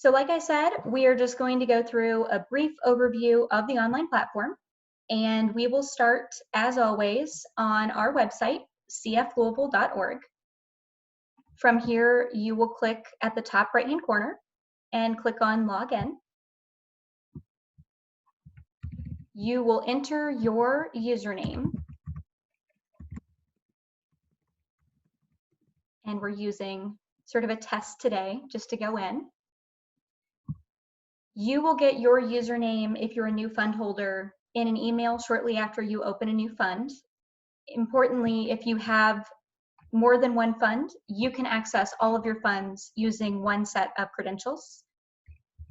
So like I said, we are just going to go through a brief overview of the online platform, and we will start, as always, on our website, cflouisville.org. From here, you will click at the top right-hand corner and click on Login. You will enter your username, and we're using sort of a test today just to go in. You will get your username if you're a new fund holder in an email shortly after you open a new fund. Importantly, if you have more than one fund, you can access all of your funds using one set of credentials.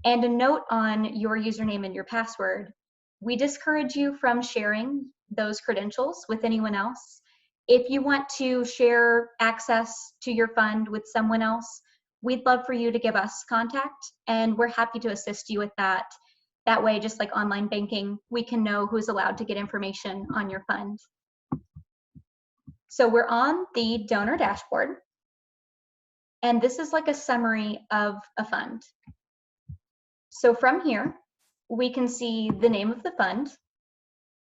And a note on your username and your password: we discourage you from sharing those credentials with anyone else. If you want to share access to your fund with someone else, we'd love for you to give us contact, and we're happy to assist you with that. That way, just like online banking, we can know who's allowed to get information on your fund. So we're on the donor dashboard, and this is like a summary of a fund. So from here, we can see the name of the fund,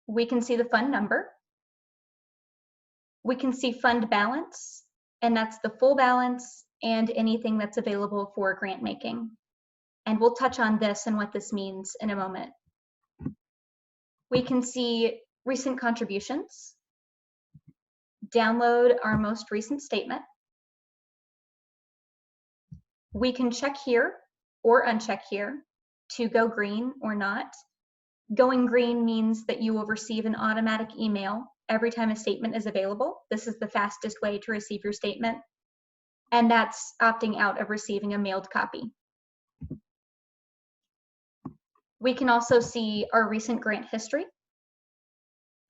we can see the fund number, we can see fund balance, and that's the full balance and anything that's available for grant making. And we'll touch on this and what this means in a moment. We can see recent contributions, download our most recent statement. We can check here or uncheck here to go green or not. Going green means that you will receive an automatic email every time a statement is available. This is the fastest way to receive your statement, and that's opting out of receiving a mailed copy. We can also see our recent grant history,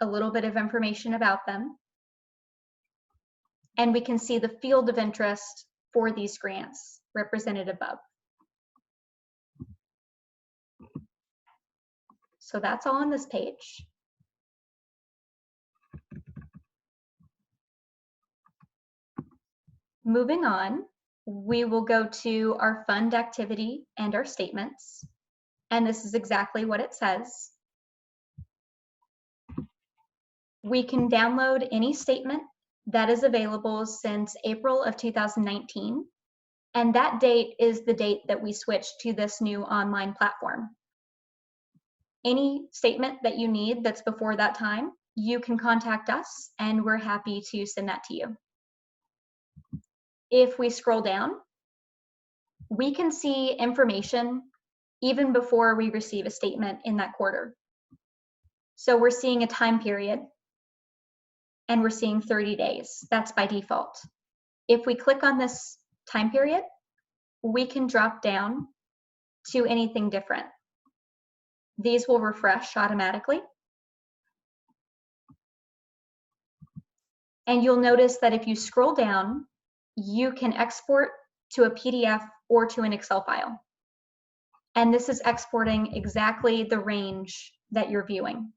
a little bit of information about them, and we can see the field of interest for these grants represented above. So that's all on this page. Moving on, we will go to our fund activity and our statements, and this is exactly what it says. We can download any statement that is available since April of 2019, and that date is the date that we switched to this new online platform. Any statement that you need that's before that time, you can contact us, and we're happy to send that to you. If we scroll down, we can see information even before we receive a statement in that quarter. So we're seeing a time period, and we're seeing 30 days. That's by default. If we click on this time period, we can drop down to anything different. These will refresh automatically. And you'll notice that if you scroll down, you can export to a PDF or to an Excel file. And this is exporting exactly the range that you're viewing.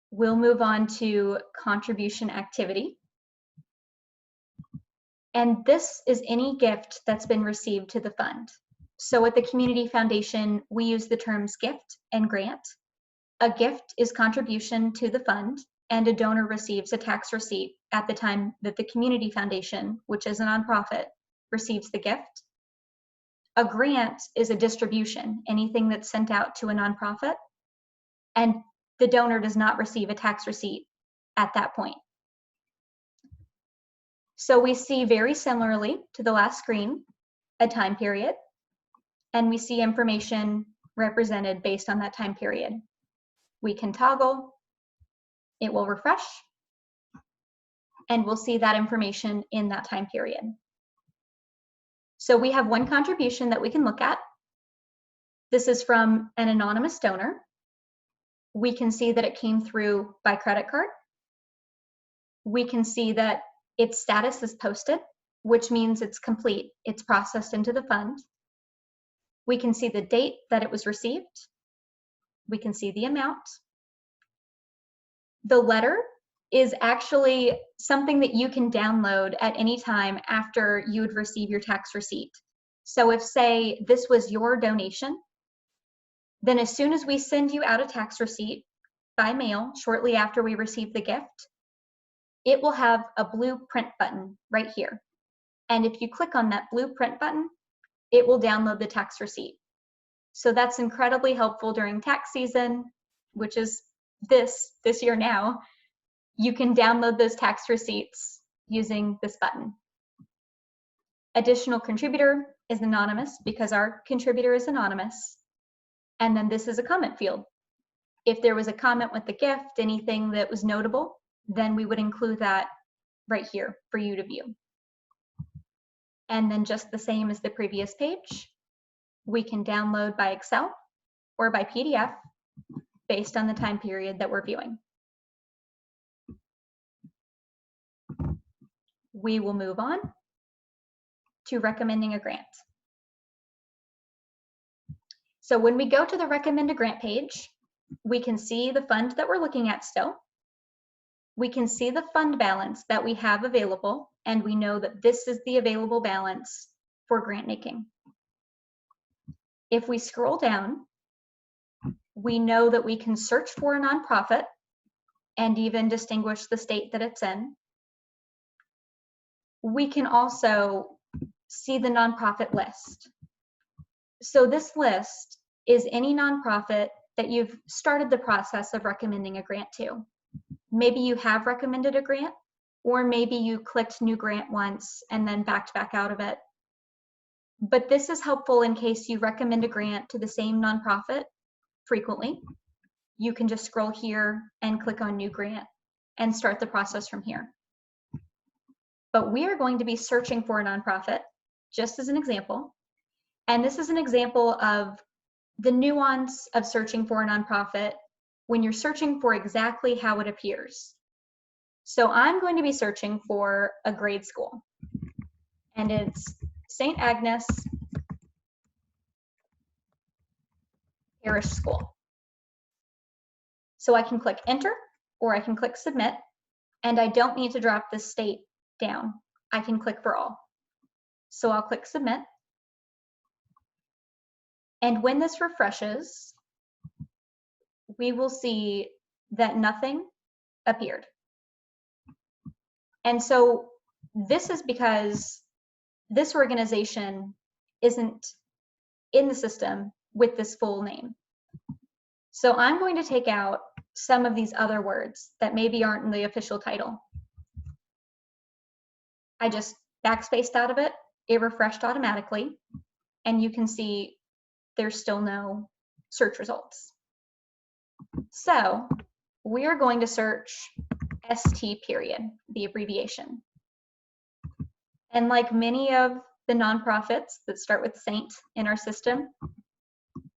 We'll move on to contribution activity. And this is any gift that's been received to the fund. So at the Community Foundation, we use the terms gift and grant. A gift is contribution to the fund, and a donor receives a tax receipt at the time that the Community Foundation, which is a nonprofit, receives the gift. A grant is a distribution, anything that's sent out to a nonprofit, and the donor does not receive a tax receipt at that point. So we see very similarly to the last screen, a time period, and we see information represented based on that time period. We can toggle, it will refresh, and we'll see that information in that time period. So we have one contribution that we can look at. This is from an anonymous donor. We can see that it came through by credit card. We can see that its status is posted, which means it's complete. It's processed into the fund. We can see the date that it was received. We can see the amount. The letter is actually something that you can download at any time after you would receive your tax receipt. So if, say, this was your donation, then as soon as we send you out a tax receipt by mail shortly after we receive the gift, it will have a blue print button right here. And if you click on that blue print button, it will download the tax receipt. So that's incredibly helpful during tax season, which is this year now. You can download those tax receipts using this button. Additional contributor is anonymous because our contributor is anonymous. And then this is a comment field. If there was a comment with the gift, anything that was notable, then we would include that right here for you to view. And then just the same as the previous page, we can download by Excel or by PDF based on the time period that we're viewing. We will move on to recommending a grant. So when we go to the recommend a grant page, we can see the fund that we're looking at still. We can see the fund balance that we have available, and we know that this is the available balance for grant making. If we scroll down, we know that we can search for a nonprofit and even distinguish the state that it's in. We can also see the nonprofit list. So this list is any nonprofit that you've started the process of recommending a grant to. Maybe you have recommended a grant, or maybe you clicked new grant once and then backed back out of it. But this is helpful in case you recommend a grant to the same nonprofit frequently. You can just scroll here and click on new grant and start the process from here. But we are going to be searching for a nonprofit, just as an example. And this is an example of the nuance of searching for a nonprofit when you're searching for exactly how it appears. So I'm going to be searching for a grade school, and it's St. Agnes Parish School. So I can click enter, or I can click submit, and I don't need to drop the state down. I can click for all. So I'll click submit. And when this refreshes, we will see that nothing appeared. And so this is because this organization isn't in the system with this full name. So I'm going to take out some of these other words that maybe aren't in the official title. I just backspaced out of it. It refreshed automatically. And you can see there's still no search results. So we are going to search ST period, the abbreviation. And like many of the nonprofits that start with Saint in our system,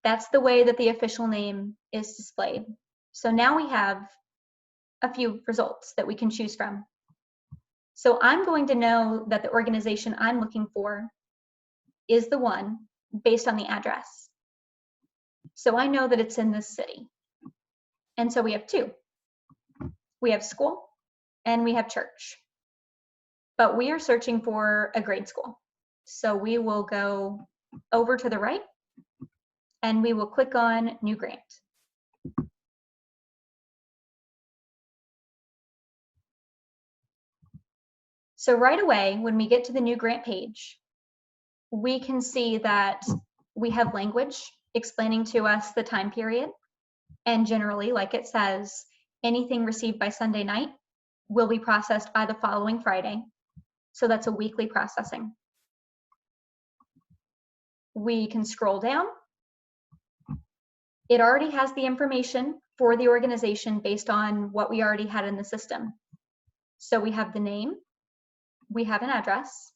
that's the way that the official name is displayed. So now we have a few results that we can choose from. So I'm going to know that the organization I'm looking for is the one based on the address. So I know that it's in this city. And so we have two. We have school and we have church. But we are searching for a grade school. So we will go over to the right and we will click on new grant. So right away, when we get to the new grant page, we can see that we have language explaining to us the time period. And generally, like it says, anything received by Sunday night will be processed by the following Friday. So that's a weekly processing. We can scroll down. It already has the information for the organization based on what we already had in the system. So we have the name, we have an address,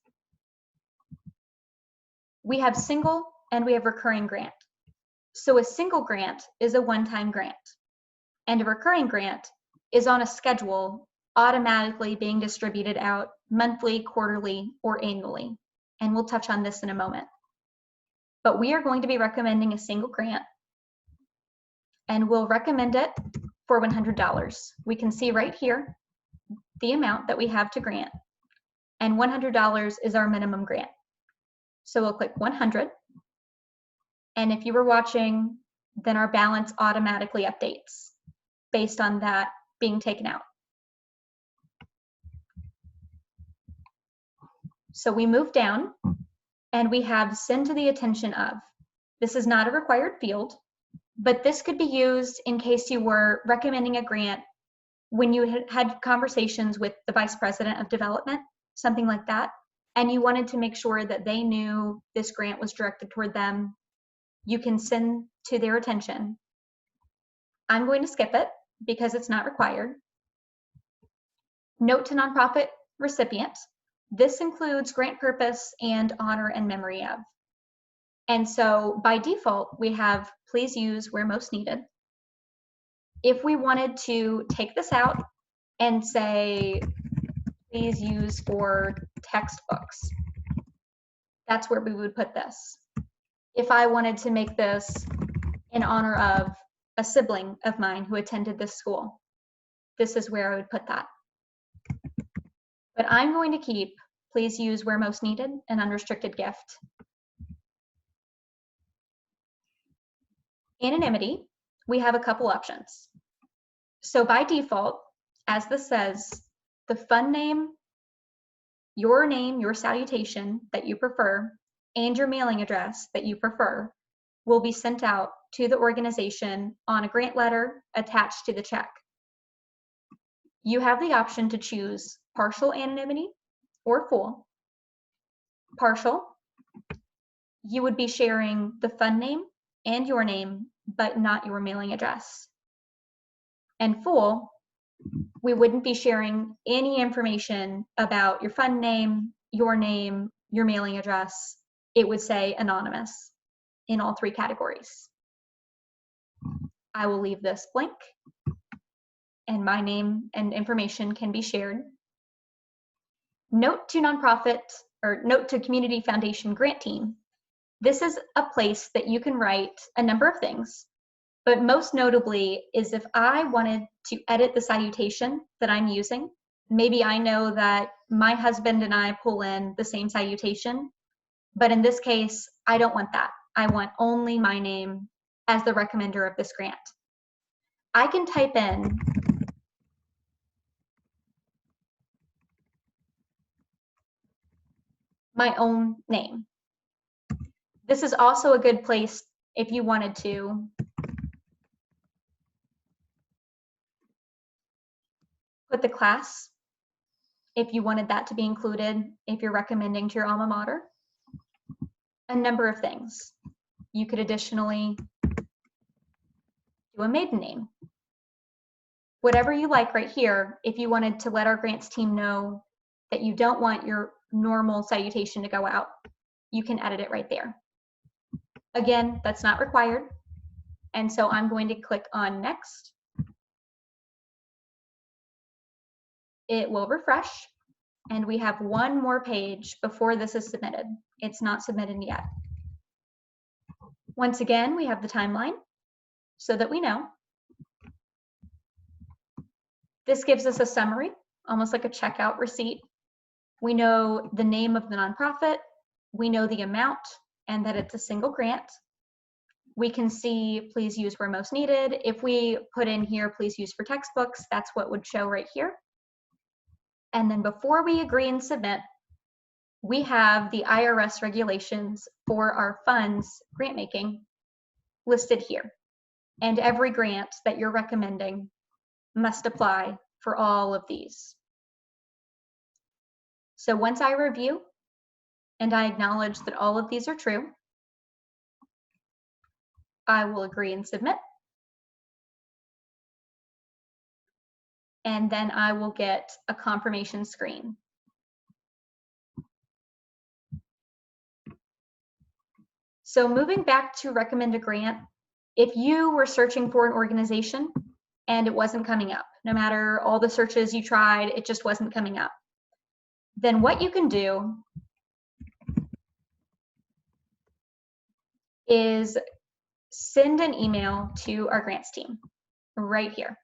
we have single, and we have recurring grant. So a single grant is a one-time grant, and a recurring grant is on a schedule automatically being distributed out monthly, quarterly, or annually. And we'll touch on this in a moment. But we are going to be recommending a single grant, and we'll recommend it for $100. We can see right here the amount that we have to grant, and $100 is our minimum grant. So we'll click 100, and if you were watching, then our balance automatically updates based on that being taken out. So we move down and we have send to the attention of. This is not a required field, but this could be used in case you were recommending a grant when you had conversations with the Vice President of Development, something like that, and you wanted to make sure that they knew this grant was directed toward them. You can send to their attention. I'm going to skip it because it's not required. Note to nonprofit recipient. This includes grant purpose and honor and memory of. And so by default, we have please use where most needed. If we wanted to take this out and say, please use for textbooks, that's where we would put this. If I wanted to make this in honor of a sibling of mine who attended this school, this is where I would put that. But I'm going to keep please use where most needed an unrestricted gift. Anonymity, we have a couple options. So by default, as this says, the fund name, your salutation that you prefer, and your mailing address that you prefer will be sent out to the organization on a grant letter attached to the check. You have the option to choose partial anonymity or full. Partial, you would be sharing the fund name and your name, but not your mailing address. And full, we wouldn't be sharing any information about your fund name, your mailing address. It would say anonymous in all three categories. I will leave this blank, and my name and information can be shared. Note to nonprofit or note to community foundation grant team. This is a place that you can write a number of things, but most notably is if I wanted to edit the salutation that I'm using. Maybe I know that my husband and I pull in the same salutation, but in this case, I don't want that. I want only my name as the recommender of this grant. I can type in my own name. This is also a good place if you wanted to put the class, if you wanted that to be included, if you're recommending to your alma mater. A number of things. You could additionally do a maiden name. Whatever you like right here, if you wanted to let our grants team know that you don't want your normal salutation to go out, you can edit it right there. Again, that's not required. And so I'm going to click on next. It will refresh, and we have one more page before this is submitted. It's not submitted yet. Once again, we have the timeline so that we know. This gives us a summary, almost like a checkout receipt. We know the name of the nonprofit, we know the amount, and that it's a single grant. We can see please use where most needed. If we put in here please use for textbooks, that's what would show right here. And then before we agree and submit, we have the IRS regulations for our funds grant making listed here. And every grant that you're recommending must apply for all of these. So once I review and I acknowledge that all of these are true, I will agree and submit. And then I will get a confirmation screen. So moving back to recommend a grant, if you were searching for an organization and it wasn't coming up, no matter all the searches you tried, it just wasn't coming up, then what you can do is send an email to our grants team right here.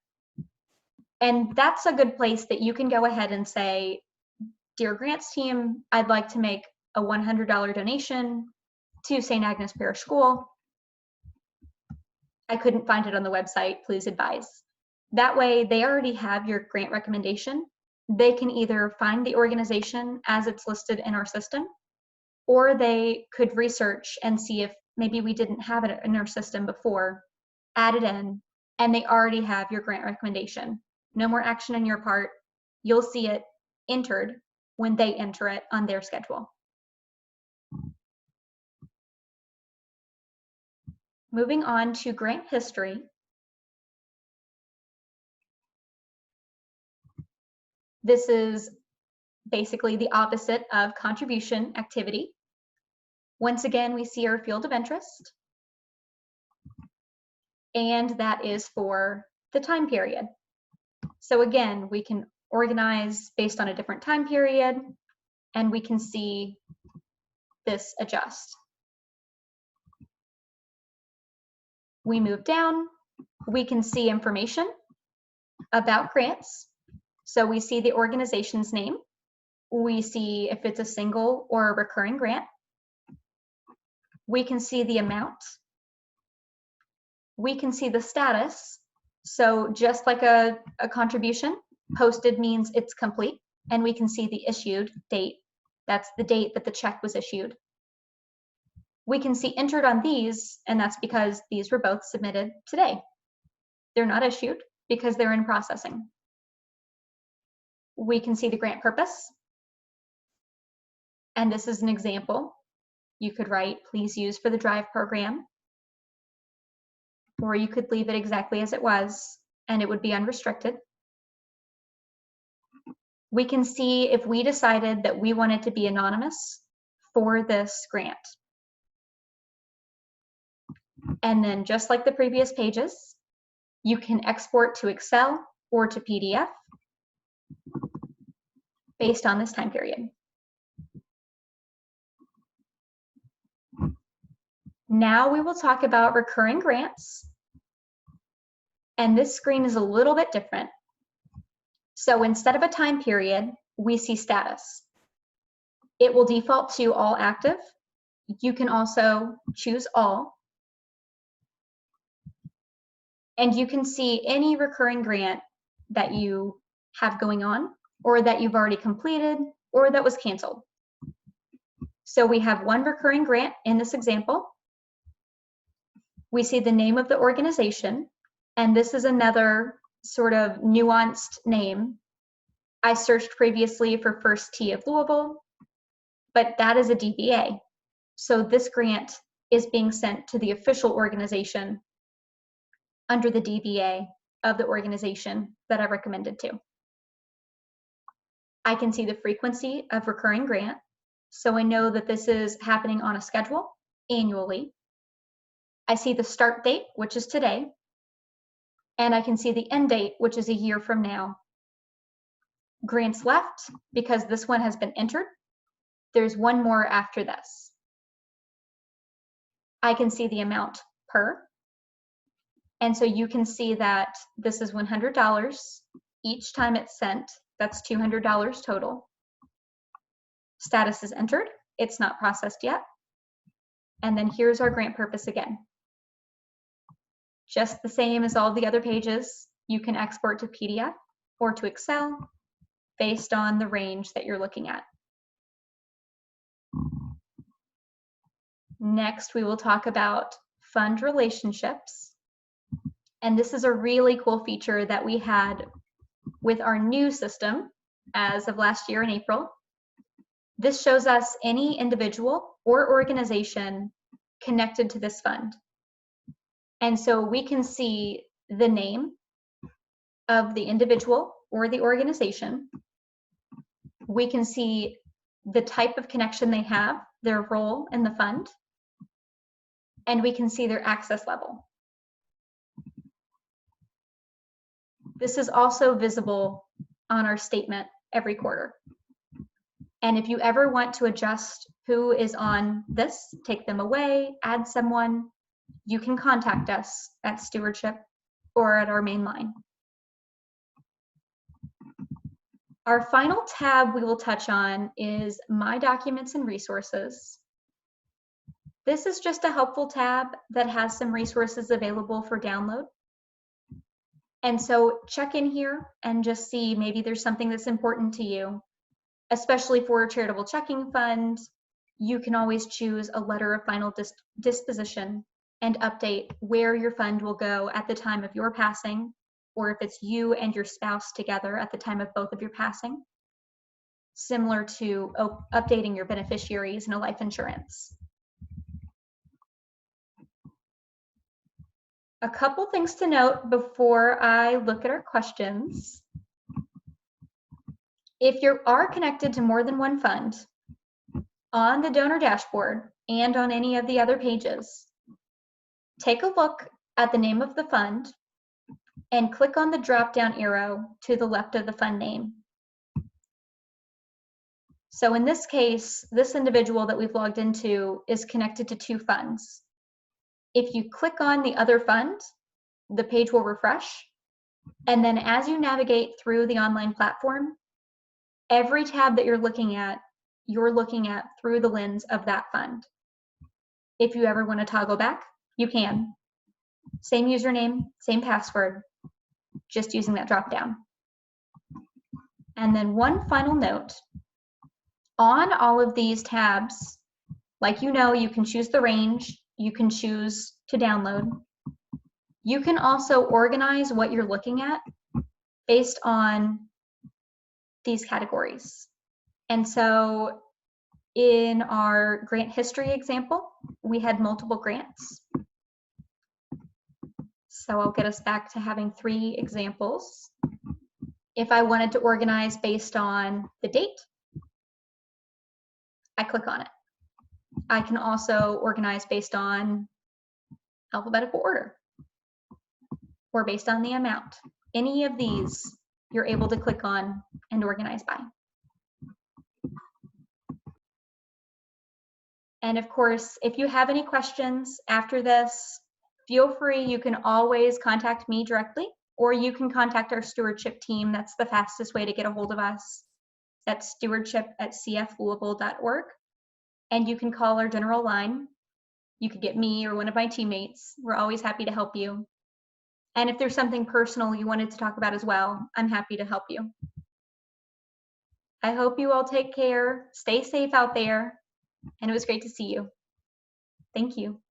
And that's a good place that you can go ahead and say, dear grants team, I'd like to make a $100 donation to St. Agnes Parish School. I couldn't find it on the website, please advise. That way they already have your grant recommendation. They can either find the organization as it's listed in our system, or they could research and see if maybe we didn't have it in our system before, add it in, and they already have your grant recommendation. No more action on your part. You'll see it entered when they enter it on their schedule. Moving on to grant history. This is basically the opposite of contribution activity. Once again, we see our field of interest, and that is for the time period. So again, we can organize based on a different time period, and we can see this adjust. We move down, we can see information about grants. So we see the organization's name. We see if it's a single or a recurring grant. We can see the amount. We can see the status. So just like a contribution, posted means it's complete, and we can see the issued date. That's the date that the check was issued. We can see entered on these, and that's because these were both submitted today. They're not issued because they're in processing. We can see the grant purpose. And this is an example. You could write, please use for the DRIVE program, or you could leave it exactly as it was, and it would be unrestricted. We can see if we decided that we wanted to be anonymous for this grant. And then just like the previous pages, you can export to Excel or to PDF based on this time period. Now we will talk about recurring grants. And this screen is a little bit different. So instead of a time period, we see status. It will default to all active. You can also choose all. And you can see any recurring grant that you have going on, or that you've already completed, or that was canceled. So we have one recurring grant in this example. We see the name of the organization, and this is another sort of nuanced name. I searched previously for First T of Louisville, but that is a DBA. So this grant is being sent to the official organization under the DBA of the organization that I recommended to. I can see the frequency of recurring grant, so I know that this is happening on a schedule annually. I see the start date, which is today, and I can see the end date, which is a year from now. Grants left, because this one has been entered. There's one more after this. I can see the amount per, and so you can see that this is $100 each time it's sent. That's $200 total. Status is entered. It's not processed yet. And then here's our grant purpose again. Just the same as all the other pages, you can export to PDF or to Excel based on the range that you're looking at. Next, we will talk about fund relationships. And this is a really cool feature that we had with our new system as of last year in April. This shows us any individual or organization connected to this fund. And so we can see the name of the individual or the organization. We can see the type of connection they have, their role in the fund, and we can see their access level. This is also visible on our statement every quarter. And if you ever want to adjust who is on this, take them away, add someone, you can contact us at Stewardship or at our main line. Our final tab we will touch on is My Documents and Resources. This is just a helpful tab that has some resources available for download. And so check in here and just see maybe there's something that's important to you, especially for a charitable checking fund. You can always choose a letter of final disposition and update where your fund will go at the time of your passing, or if it's you and your spouse together at the time of both of your passing, similar to updating your beneficiaries in a life insurance. A couple things to note before I look at our questions. If you are connected to more than one fund, on the donor dashboard and on any of the other pages, take a look at the name of the fund and click on the drop-down arrow to the left of the fund name. So in this case, this individual that we've logged into is connected to 2 funds. If you click on the other fund, the page will refresh. And then as you navigate through the online platform, every tab that you're looking at through the lens of that fund. If you ever want to toggle back, you can. Same username, same password, just using that drop down. And then one final note, on all of these tabs, like you can choose the range, you can choose to download. You can also organize what you're looking at based on these categories. And so in our grant history example, we had multiple grants. So I'll get us back to having 3 examples. If I wanted to organize based on the date, I click on it. I can also organize based on alphabetical order or based on the amount. Any of these you're able to click on and organize by. And of course, if you have any questions after this, feel free, you can always contact me directly, or you can contact our stewardship team. That's the fastest way to get a hold of us. That's stewardship@cflouisville.org. And you can call our general line. You could get me or one of my teammates. We're always happy to help you. And if there's something personal you wanted to talk about as well, I'm happy to help you. I hope you all take care, stay safe out there, and it was great to see you. Thank you.